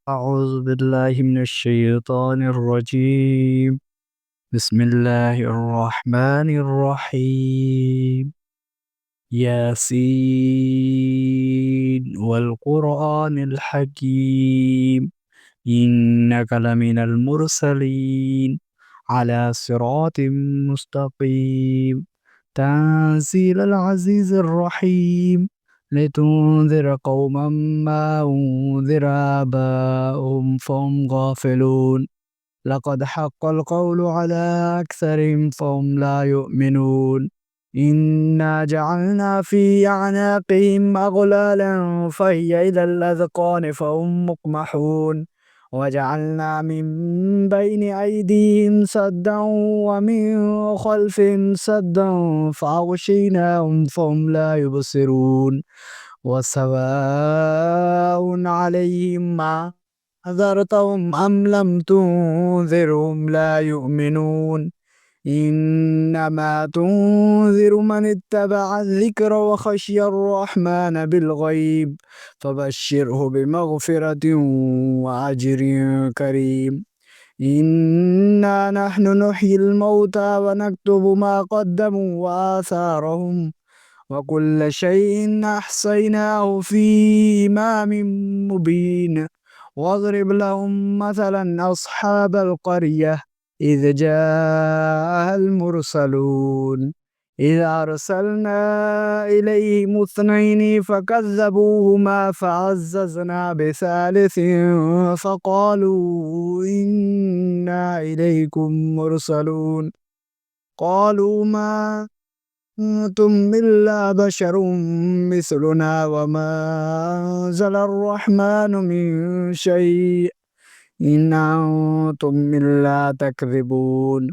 أعوذ بالله من الشيطان الرجيم. بسم الله الرحمن الرحيم. ياسين والقرآن الحكيم. إنك لمن المرسلين على صراط مستقيم. تنزيل العزيز الرحيم. لتنذر قوما ما أنذر آباؤهم فهم غافلون. لقد حق القول على أكثرهم فهم لا يؤمنون. إنا جعلنا في أعناقهم أغلالا فهي إلى الأذقان فهم مقمحون. وجعلنا من بين أيديهم سدا ومن خلفهم سدا فأغشيناهم فهم لا يبصرون. وسواء عليهم ما أنذرتهم أم لم تنذرهم لا يؤمنون. إنما تنذر من اتبع الذكر وخشي الرحمن بالغيب فبشره بمغفرة وأجر كريم. إنا نحن نحيي الموتى ونكتب ما قدموا وآثارهم وكل شيء أحصيناه في إمام مبين. واضرب لهم مثلا أصحاب القرية إذ جاءها المرسلون إذ أرسلنا إليهم اثنين فكذبوهما فعززنا بثالث فقالوا إنا إليكم مرسلون. قالوا ما أنتم إلا بشر مثلنا وما أنزل الرحمن من شيء إن أنتم إلا تكذبون.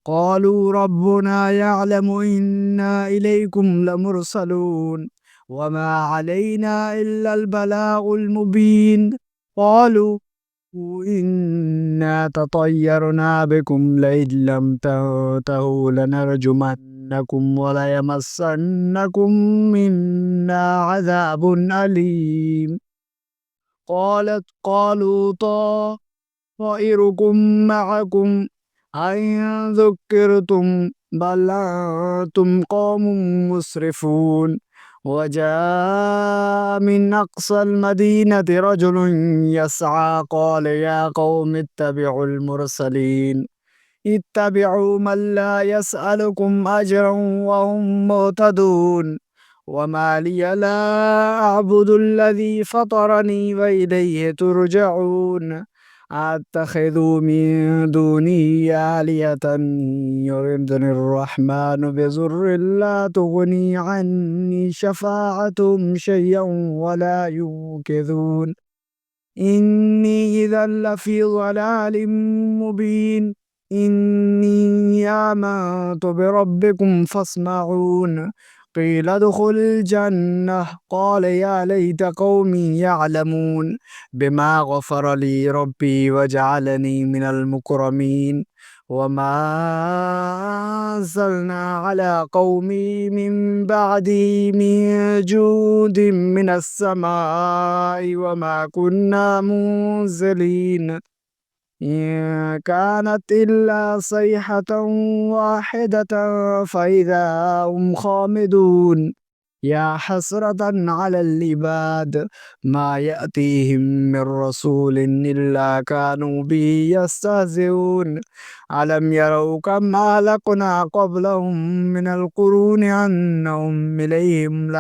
قالوا ربنا يعلم إنا إليكم لمرسلون وما علينا إلا البلاغ المبين. قالوا إنا تطيرنا بكم لئن لم تنتهوا لنرجمنكم وليمسنكم منا عذاب أليم. قالوا طائركم معكم أئن ذكرتم بل أنتم قوم مسرفون. وجاء من أقصى المدينة رجل يسعى قال يا قوم اتبعوا المرسلين اتبعوا من لا يسألكم أجرا وهم مهتدون. وما لي لا أعبد الذي فطرني وإليه ترجعون. أتخذ من دونه آلهة يردني الرحمن بضر لا تغني عني شفاعتهم شيئا ولا ينقذون. إني إذا لفي ضلال مبين. إني آمنت بربكم فاسمعون. قيل ادخل الجنة قال يا ليت قومي يعلمون بما غفر لي ربي وجعلني من المكرمين. وما أنزلنا على قومي من بعدي من جود من السماء وما كنا منزلين. إن كانت إلا صيحة واحدة فإذا هم خامدون. يا حسرة على العباد ما يأتيهم من رسول إلا كانوا به يستهزئون. ألم يروا كم أهلكنا قبلهم من القرون أنهم إليهم لا